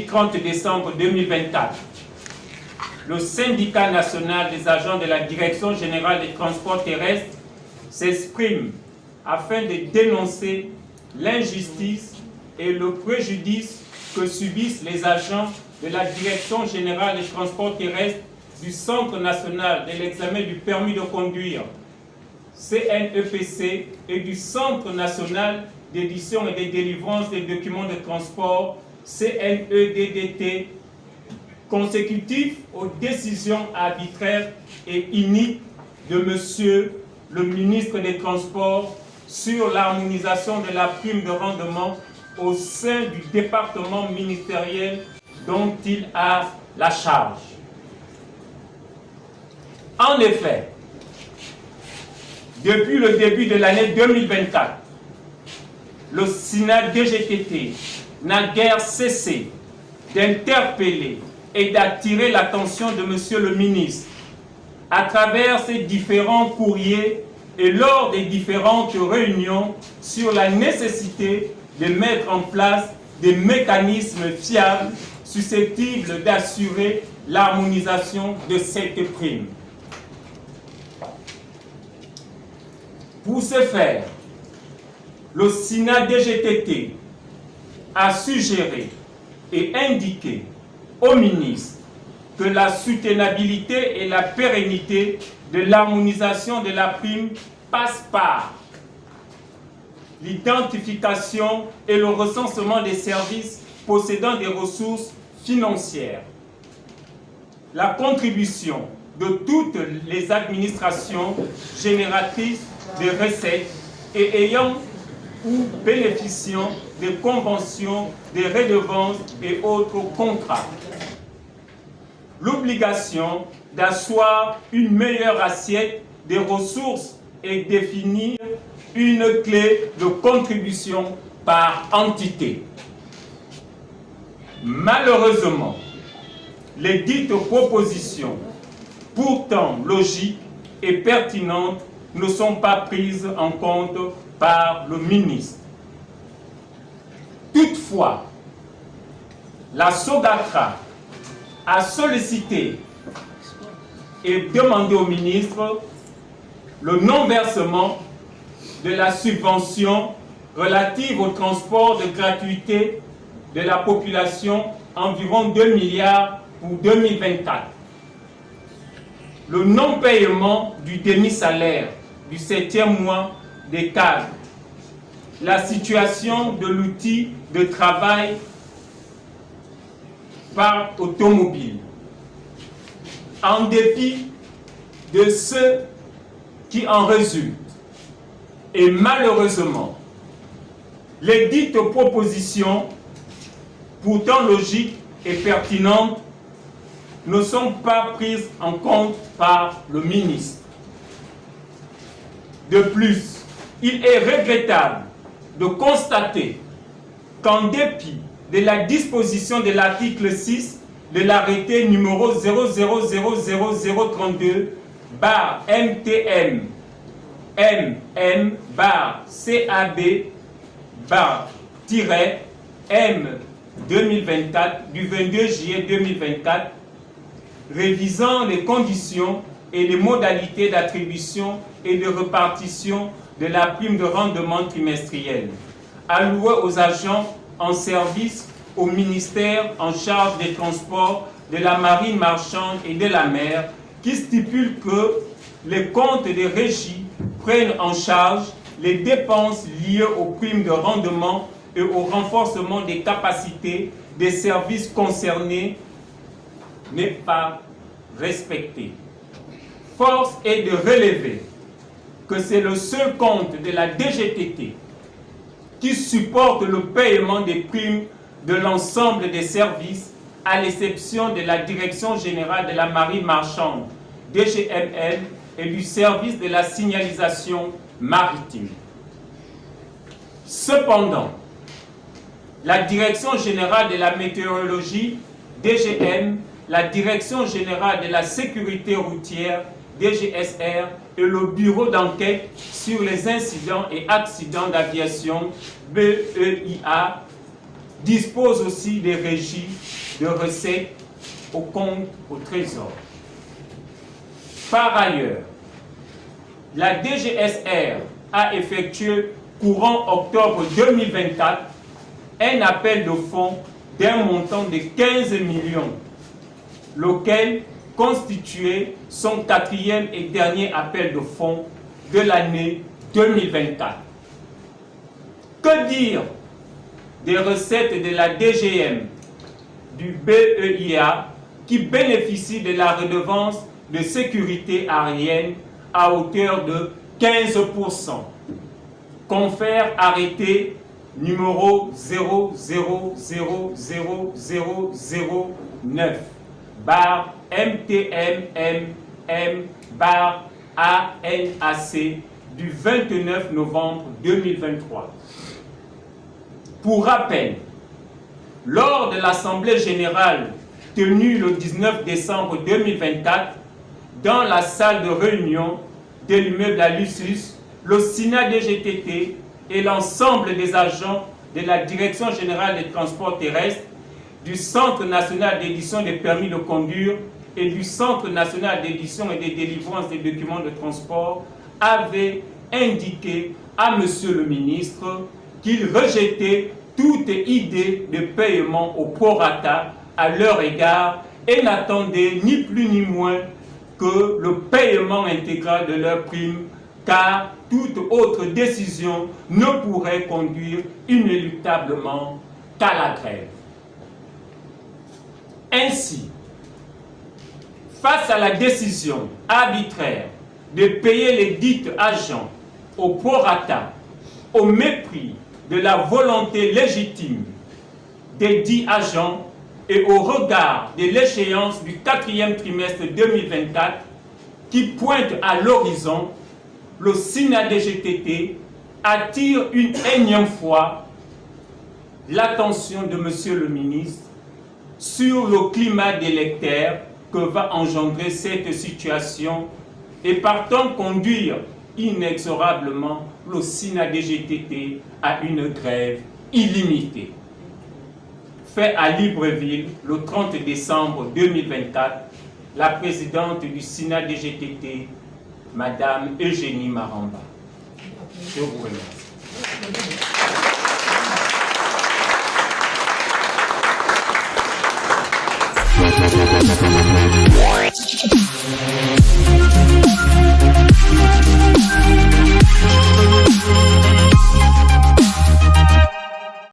30 décembre 2024, le syndicat national des agents de la Direction générale des transports terrestres s'exprime afin de dénoncer l'injustice et le préjudice que subissent les agents de la Direction générale des transports terrestres du Centre national de l'examen du permis de conduire, CNEPC, et du Centre national d'édition et de délivrance des documents de transport, CNEDDT, consécutifs aux décisions arbitraires et iniques de Monsieur le ministre des Transports sur l'harmonisation de la prime de rendement au sein du département ministériel dont il a la charge. En effet, depuis le début de l'année 2024, le Sénat DGTT n'a guère cessé d'interpeller et d'attirer l'attention de Monsieur le ministre à travers ses différents courriers et lors des différentes réunions sur la nécessité de mettre en place des mécanismes fiables susceptibles d'assurer l'harmonisation de cette prime. Pour ce faire, le Sénat DGTT a suggéré et indiqué au ministre que la soutenabilité et la pérennité de l'harmonisation de la prime passe par l'identification et le recensement des services possédant des ressources financières, la contribution de toutes les administrations génératrices de recettes et ayant ou bénéficiant des conventions, des redevances et autres contrats. L'obligation d'asseoir une meilleure assiette des ressources et définir une clé de contribution par entité. Malheureusement, les dites propositions, pourtant logiques et pertinentes, ne sont pas prises en compte par le ministre. Toutefois, la SOGATRA a sollicité et demandé au ministre le non-versement de la subvention relative au transport de gratuité de la population, environ 2 milliards pour 2024. Le non-paiement du demi-salaire du 7e mois des cadres, la situation de l'outil de travail par automobile. En dépit de ce qui en résulte, et malheureusement, les dites propositions, pourtant logiques et pertinentes, ne sont pas prises en compte par le ministre. De plus, il est regrettable de constater qu'en dépit de la disposition de l'article 6 de l'arrêté numéro 0000032/MTM MM/CAB/M 2024 du 22 juillet 2024, révisant les conditions et les modalités d'attribution et de répartition de la prime de rendement trimestrielle allouée aux agents en service au ministère en charge des transports, de la marine marchande et de la mer, qui stipule que les comptes des régies prennent en charge les dépenses liées aux primes de rendement et au renforcement des capacités des services concernés, n'est pas respecté. Force est de relever que c'est le seul compte de la DGTT qui supporte le paiement des primes de l'ensemble des services, à l'exception de la Direction générale de la marine marchande, DGML, et du service de la signalisation maritime. Cependant, la Direction générale de la météorologie, DGM, la Direction générale de la sécurité routière, DGSR, et le Bureau d'enquête sur les incidents et accidents d'aviation, BEIA, dispose aussi des régies de recettes au compte au Trésor. Par ailleurs, la DGSR a effectué courant octobre 2024 un appel de fonds d'un montant de 15 millions, lequel constituait son quatrième et dernier appel de fonds de l'année 2024. Que dire des recettes de la DGM, du BEIA, qui bénéficient de la redevance de sécurité aérienne à hauteur de 15%. Confère arrêté numéro 0000009 bar MTMMM bar ANAC du 29 novembre 2023. Pour rappel, lors de l'Assemblée générale tenue le 19 décembre 2024, dans la salle de réunion de l'immeuble à Lusus, le SINA DGTT et l'ensemble des agents de la Direction générale des transports terrestres, du Centre national d'édition des permis de conduire et du Centre national d'édition et de délivrance des documents de transport avaient indiqué à Monsieur le ministre qu'il rejetait toute idée de paiement au prorata à leur égard et n'attendait ni plus ni moins que le paiement intégral de leurs primes, car toute autre décision ne pourrait conduire inéluctablement qu'à la grève. Ainsi, face à la décision arbitraire de payer les dits agents au prorata, au mépris de la volonté légitime des dits agents et au regard de l'échéance du 4e trimestre 2024 qui pointe à l'horizon, le SINA DGTT attire une énième fois l'attention de Monsieur le ministre sur le climat délétère que va engendrer cette situation et partant conduire inexorablement le SINA DGTT à une grève illimitée. Fait à Libreville le 30 décembre 2024, la présidente du SINA DGTT, Madame Eugénie Maramba. Je vous remercie.